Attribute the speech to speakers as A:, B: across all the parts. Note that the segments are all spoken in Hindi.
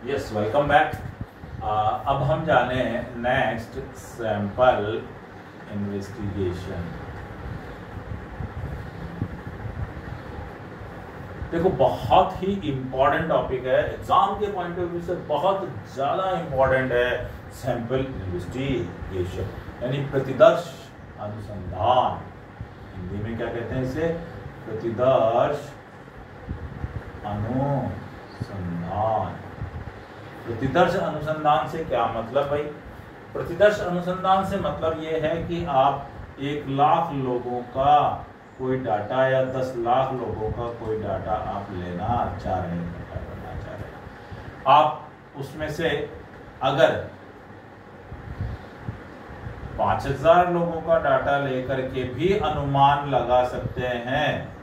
A: Yes, welcome back. अब हम जाने नेक्स्ट सैंपल इन्वेस्टिगेशन। देखो, बहुत ही इंपॉर्टेंट टॉपिक है, एग्जाम के पॉइंट ऑफ व्यू से बहुत ज्यादा इंपॉर्टेंट है सैंपल इन्वेस्टिगेशन, यानी प्रतिदर्श अनुसंधान। हिंदी में क्या कहते हैं इसे? प्रतिदर्श अनुसंधान। प्रतिदर्श अनुसंधान से क्या मतलब भाई? प्रतिदर्श अनुसंधान से मतलब ये है कि आप 1 लाख लोगों का कोई डाटा या 10 लाख लोगों का कोई डाटा आप लेना चाह रहे हैं, करना चाह रहे हैं। आप उसमें से अगर 5000 लोगों का डाटा लेकर के भी अनुमान लगा सकते हैं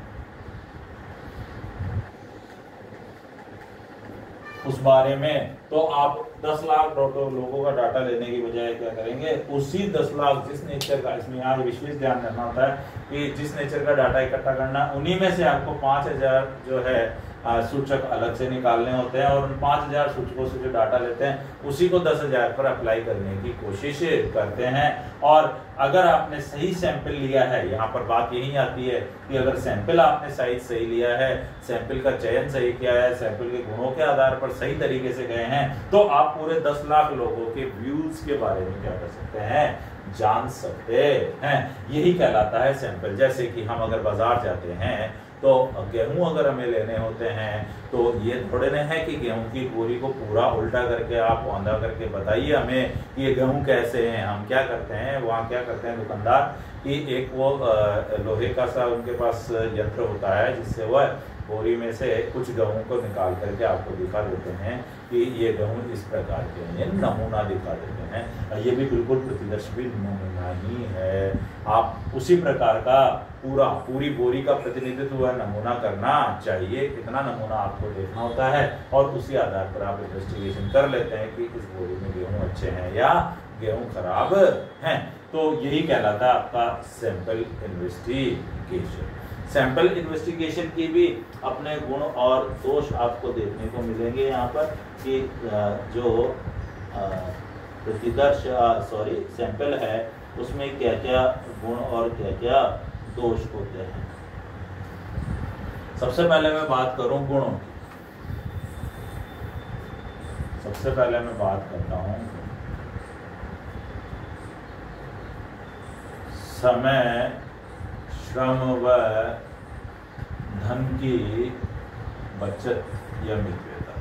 A: उस बारे में, तो आप 10 लाख लोगों का डाटा लेने की बजाय क्या करेंगे? उसी 10 लाख जिस नेचर का, इसमें यहाँ विशेष ध्यान रखना होता है कि जिस नेचर का डाटा इकट्ठा करना, उन्हीं में से आपको 5000 जो है सूचक अलग से निकालने होते हैं, और उन 5000 सूचकों से जो डाटा लेते हैं उसी को 10,000 पर अप्लाई करने की कोशिश करते हैं। और अगर आपने सही सैंपल लिया है, यहाँ पर बात यही आती है कि अगर सैंपल आपने साइज सही लिया है, सैंपल का चयन सही किया है, सैंपल के गुणों के आधार पर सही तरीके से गए हैं, तो आप पूरे 10 लाख लोगों के व्यूज के बारे में क्या कर सकते हैं? जान सकते हैं। यही कहलाता है सैंपल। जैसे कि हम अगर बाजार जाते हैं तो गेहूं अगर हमें लेने होते हैं, तो ये थोड़े न है कि गेहूं की बोरी को पूरा उल्टा करके आप औंधा करके बताइए हमें कि ये गेहूं कैसे हैं। हम क्या करते हैं, वहाँ क्या करते हैं दुकानदार कि एक वो लोहे का सा उनके पास यंत्र होता है जिससे वह बोरी में से कुछ गेहूं को निकाल करके आपको दिखा देते हैं कि ये गेहूं इस प्रकार के हैं, नमूना दिखा देते हैं। ये भी बिल्कुल प्रतिदर्श भी नमूना ही है। आप उसी प्रकार का पूरी बोरी का प्रतिनिधित्व नमूना करना चाहिए, कितना नमूना आपको देखना होता है, और उसी आधार पर आप इन्वेस्टिगेशन कर लेते हैं कि इस बोरी में गेहूं अच्छे हैं या गेहूं खराब हैं। तो यही कहलाता है आपका सैंपल इन्वेस्टिगेशन। सैंपल इन्वेस्टिगेशन की भी अपने गुण और दोष आपको देखने को मिलेंगे यहाँ पर कि जो प्रतिदर्श सैंपल है उसमें क्या क्या गुण और क्या क्या दोष होते हैं। सबसे पहले मैं बात करूं गुणों की। सबसे पहले मैं बात करता हूं समय, श्रम व धन की बचत या मित्रता।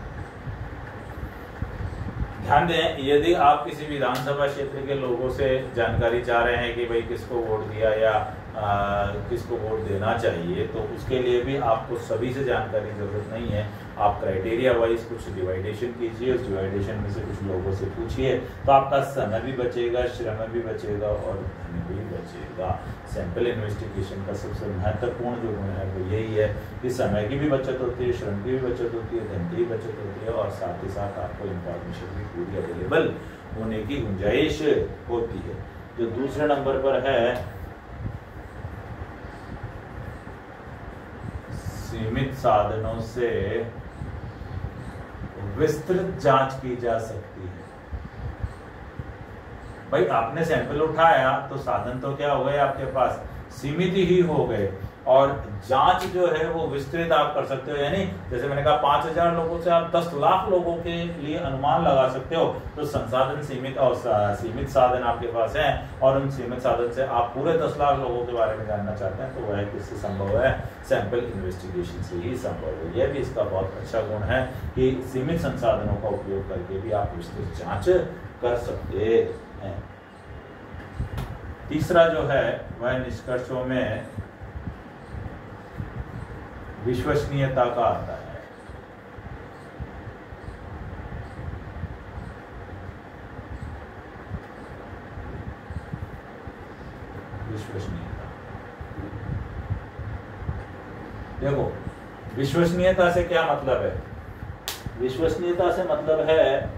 A: ध्यान दें, यदि आप किसी विधानसभा क्षेत्र के लोगों से जानकारी चाह रहे हैं कि भाई किसको वोट दिया या किसको वोट देना चाहिए, तो उसके लिए भी आपको सभी से जानकारी जरूरत नहीं है। आप क्राइटेरिया वाइज कुछ डिवाइडेशन कीजिए, उस डिवाइडेशन में से कुछ लोगों से पूछिए, तो आपका समय भी बचेगा, श्रम भी बचेगा और धन भी बचेगा। सैंपल इन्वेस्टिगेशन का सबसे महत्वपूर्ण जो गुण है वो यही है कि समय की भी बचत होती है, श्रम की भी बचत होती है, धन की भी बचत होती है, और साथ ही साथ आपको इंफॉर्मेशन भी पूरी अवेलेबल होने की गुंजाइश होती है। जो दूसरे नंबर पर है, सीमित साधनों से विस्तृत जांच की जा सकती है। भाई आपने सैंपल उठाया तो साधन तो क्या हो गए आपके पास? सीमित ही हो गए, और जांच जो है वो विस्तृत आप कर सकते हो। यानी जैसे मैंने कहा 5000 लोगों से आप 10 लाख लोगों के लिए अनुमान लगा सकते हो, तो संसाधन सीमित और सीमित साधन आपके पास हैं, और उन सीमित साधन से आप पूरे 10 लाख लोगों के बारे में जानना चाहते हैं, तो वह किससे संभव है? सैंपल इन्वेस्टिगेशन से ही संभव है। यह भी इसका बहुत अच्छा गुण है कि सीमित संसाधनों का उपयोग करके भी आप विस्तृत जांच कर सकते हैं। तीसरा जो है वह निष्कर्षों में विश्वसनीयता का आता है। विश्वसनीयता, देखो विश्वसनीयता से क्या मतलब है? विश्वसनीयता से मतलब है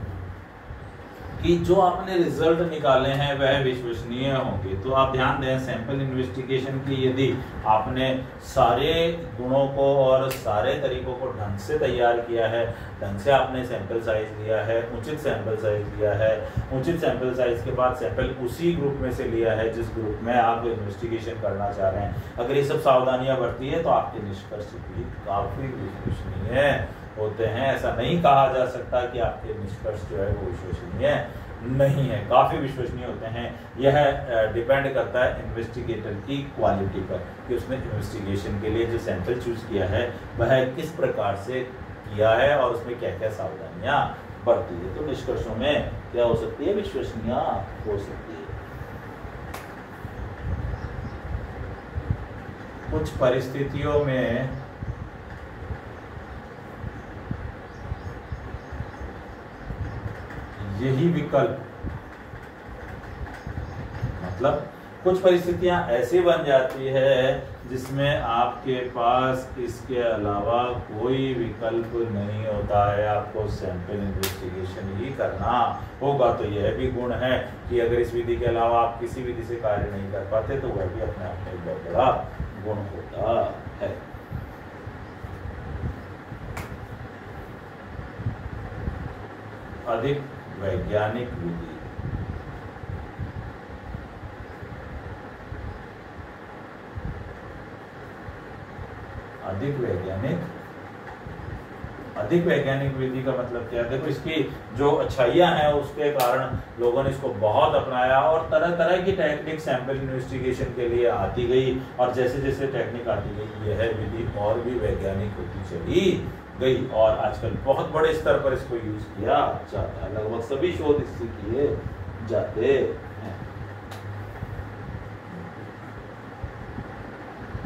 A: कि जो आपने रिजल्ट निकाले हैं वह विश्वसनीय होंगे। तो आप ध्यान दें, सैंपल इन्वेस्टिगेशन की यदि आपने सारे गुणों को और सारे तरीकों को ढंग से तैयार किया है, ढंग से आपने सैंपल साइज लिया है, उचित सैंपल साइज लिया है, उचित सैंपल साइज के बाद सैंपल उसी ग्रुप में से लिया है जिस ग्रुप में आप इन्वेस्टिगेशन करना चाह रहे हैं, अगर ये सब सावधानियां बरती है तो आपके निष्कर्ष भी काफी विश्वसनीय होते हैं। ऐसा नहीं कहा जा सकता कि आपके निष्कर्ष जो है वो विश्वसनीय नहीं है, काफी विश्वसनीय होते हैं। यह डिपेंड करता है इन्वेस्टिगेटर की क्वालिटी पर कि उसने इन्वेस्टिगेशन के लिए जो सैंपल चूज किया है वह किस प्रकार से किया है और उसमें क्या क्या सावधानियां बरती है। तो निष्कर्षों में क्या हो सकती है, विश्वसनीयता हो सकती है। कुछ परिस्थितियों में यही विकल्प, मतलब कुछ परिस्थितियां ऐसी बन जाती है जिसमें आपके पास इसके अलावा कोई विकल्प नहीं होता है, आपको सैंपल इन्वेस्टिगेशन ही करना होगा। तो यह भी गुण है कि अगर इस विधि के अलावा आप किसी विधि से कार्य नहीं कर पाते तो वह भी अपने आप में एक बहुत बड़ा गुण होता है। अधिक वैज्ञानिक विधि, अधिक वैज्ञानिक विधि का मतलब क्या है? देखो, इसकी जो अच्छाइयां हैं उसके कारण लोगों ने इसको बहुत अपनाया और तरह तरह की टेक्निक सैंपल इन्वेस्टिगेशन के लिए आती गई, और जैसे जैसे टेक्निक आती गई यह विधि और भी वैज्ञानिक होती चली गई और आजकल बहुत बड़े स्तर पर इसको यूज किया जाता है। लगभग सभी शोध इससे किए जाते हैं।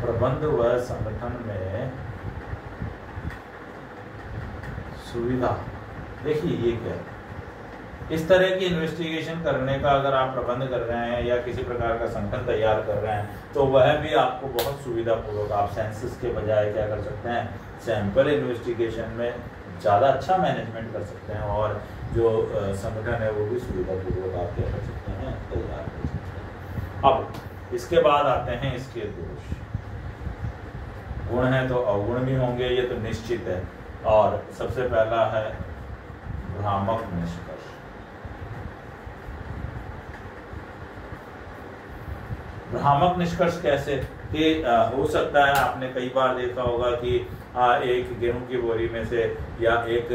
A: प्रबंध व संगठन में सुविधा, देखिए ये क्या है, इस तरह की इन्वेस्टिगेशन करने का अगर आप प्रबंध कर रहे हैं या किसी प्रकार का संगठन तैयार कर रहे हैं तो वह भी आपको बहुत सुविधापूर्वक, आप सेंसस के बजाय क्या कर सकते हैं, सैंपल इन्वेस्टिगेशन में ज़्यादा अच्छा मैनेजमेंट कर सकते हैं और जो संगठन है वो भी सुविधापूर्वक आप क्या कर सकते हैं, तैयार कर सकते हैं। अब इसके बाद आते हैं इसके दोष। गुण है तो अवगुण भी होंगे, ये तो निश्चित है। और सबसे पहला है भ्रामक निष्कर्ष। भ्रामक निष्कर्ष कैसे कि हो सकता है, आपने कई बार देखा होगा कि एक गेहूं की बोरी में से या एक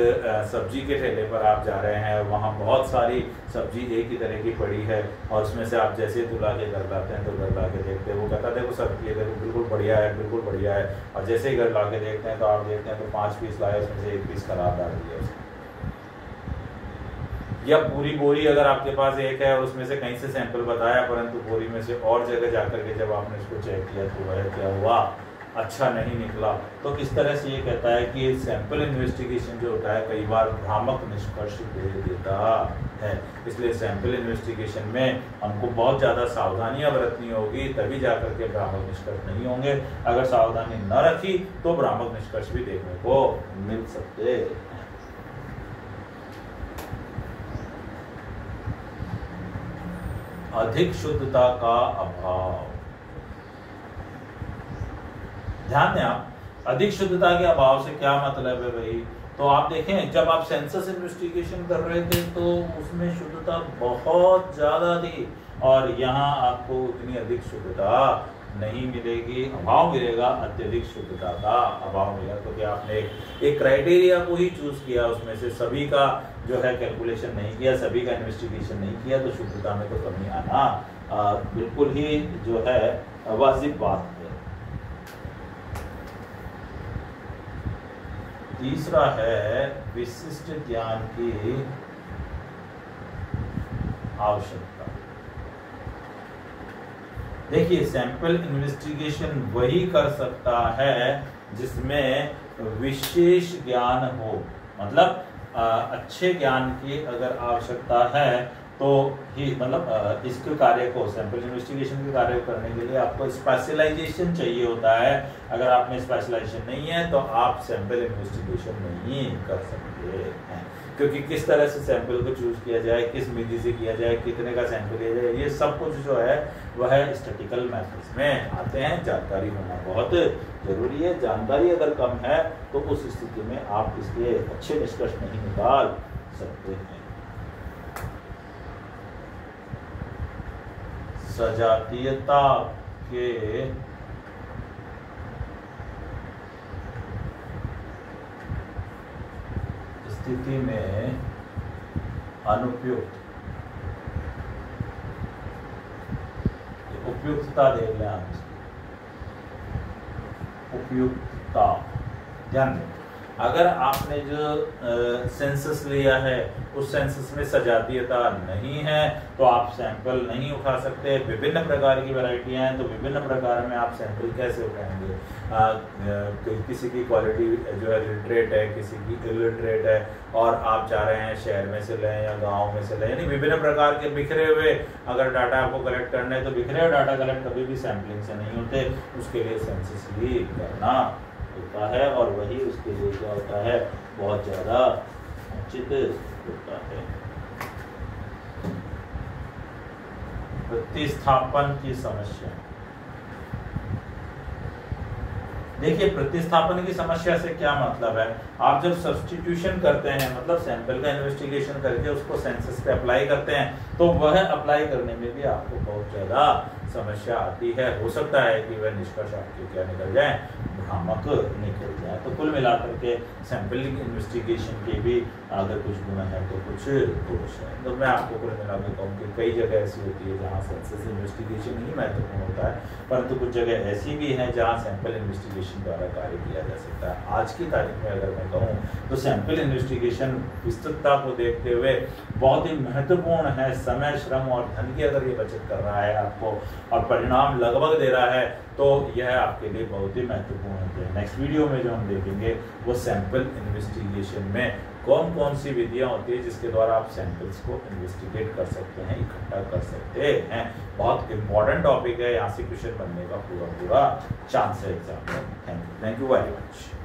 A: सब्जी के ठेले पर आप जा रहे हैं, वहाँ बहुत सारी सब्जी एक ही तरह की पड़ी है और उसमें से आप जैसे तुला के घर लाते हैं तो घर ला के देखते हैं, वो कहता है देखो सब्जी है, देखो बिल्कुल बढ़िया है, बिल्कुल बढ़िया है, और जैसे ही घर ला के देखते हैं तो आप देखते हैं तो 5 पीस लाए, उसमें से 1 पीस खराब डाल दिया उसने। या पूरी बोरी अगर आपके पास एक है और उसमें से कहीं से सैंपल बताया परंतु बोरी में से और जगह जाकर के जब आपने इसको चेक किया तो वह क्या हुआ, अच्छा नहीं निकला। तो इस तरह से ये कहता है कि सैंपल इन्वेस्टिगेशन जो होता है कई बार भ्रामक निष्कर्ष दे देता है, इसलिए सैंपल इन्वेस्टिगेशन में हमको बहुत ज़्यादा सावधानियां बरतनी होगी, तभी जाकर के भ्रामक निष्कर्ष नहीं होंगे। अगर सावधानी न रखी तो भ्रामक निष्कर्ष भी देखने को मिल सकते हैं। अधिक शुद्धता का अभाव, ध्यान दें आप, अधिक शुद्धता के अभाव से क्या मतलब है भाई? तो आप देखें, जब आप सेंसस इन्वेस्टिगेशन कर रहे थे तो उसमें शुद्धता बहुत ज्यादा थी और यहाँ आपको उतनी अधिक शुद्धता नहीं मिलेगी, अभाव मिलेगा, अत्यधिक शुद्धता का अभाव मिलेगा। तो क्या आपने एक क्राइटेरिया को ही चूज किया, उसमें से सभी का जो है कैलकुलेशन नहीं किया, सभी का इन्वेस्टिगेशन नहीं किया, तो शुद्धता में तो कमी आना बिल्कुल ही जो है वाजिब बात है। तीसरा है विशिष्ट ज्ञान की आवश्यकता। देखिए, सैंपल इन्वेस्टिगेशन वही कर सकता है जिसमें विशेष ज्ञान हो, मतलब अच्छे ज्ञान की अगर आवश्यकता है तो ही मतलब इसके कार्य को, सैंपल इन्वेस्टिगेशन के कार्य को करने के लिए आपको स्पेशलाइजेशन चाहिए होता है। अगर आप में स्पेशलाइजेशन नहीं है तो आप सैंपल इन्वेस्टिगेशन नहीं कर सकते हैं, क्योंकि किस तरह से सैंपल को चूज किया जाए, किस विधि से किया जाए, कितने का सैंपल लिया जाए, ये सब कुछ जो है वह स्टैटिस्टिकल मेथड्स में आते हैं। जानकारी होना बहुत जरूरी है। जानकारी अगर कम है तो उस स्थिति में आप इसके अच्छे निष्कर्ष नहीं निकाल सकते हैं। सजातीयता के स्थिति में अनुपयुक्त, उपयुक्तता देख लें आप, उपयुक्तता ध्यान दें। अगर आपने जो सेंसस लिया है उस सेंसस में सजातीयता नहीं है तो आप सैंपल नहीं उठा सकते। विभिन्न प्रकार की वैरायटियां हैं तो विभिन्न प्रकार में आप सैंपल कैसे उठाएंगे। किसी की क्वालिटी जो है लिटरेट है, किसी की इलिटरेट है, और आप चाह रहे हैं शहर में से लें या गांव में से लें, यानी विभिन्न प्रकार के बिखरे हुए अगर डाटा आपको कलेक्ट करना है तो बिखरे हुए डाटा कलेक्ट कभी भी सैंपलिंग से नहीं होते। उसके लिए सेंसस भी करना होता है और वही उसके लिए क्या होता है, बहुत ज़्यादा उचित होता है। प्रतिस्थापन की समस्या, देखिए प्रतिस्थापन की समस्या से क्या मतलब है। आप जब सब्स्टिट्यूशन करते हैं, मतलब सैंपल का इन्वेस्टिगेशन करके उसको सेंसस पे अप्लाई करते हैं, तो वह अप्लाई करने में भी आपको बहुत ज़्यादा समस्या आती है। हो सकता है कि वह निष्कर्ष आपके क्या निकल जाए, भ्रामक निकल जाए। तो कुल मिलाकर के सैंपलिंग इन्वेस्टिगेशन के भी अगर कुछ गुण है तो कुछ दोष है। तो मैं आपको कुल मिलाकर कहूँ कि कई जगह ऐसी होती है जहाँ सेंसस इन्वेस्टिगेशन ही महत्वपूर्ण होता है, परंतु कुछ जगह ऐसी भी हैं जहाँ सैंपल इन्वेस्टिगेशन द्वारा कार्य किया जा सकता है। आज की तारीख में अगर मैं कहूँ तो सैंपल इन्वेस्टिगेशन विस्तृतता को देखते हुए बहुत ही महत्वपूर्ण है। समय, श्रम और धन की अगर ये बचत कर रहा है आपको और परिणाम लगभग दे रहा है तो यह आपके लिए बहुत ही महत्वपूर्ण है। नेक्स्ट वीडियो में जो हम देखेंगे वो सैंपल इन्वेस्टिगेशन में कौन कौन सी विधियां होती है जिसके द्वारा आप सैंपल्स को इन्वेस्टिगेट कर सकते हैं, इकट्ठा कर सकते हैं। बहुत इंपॉर्टेंट टॉपिक है, यहाँ से क्वेश्चन बनने का पूरा चांस है एग्जाम में। Thank you very much.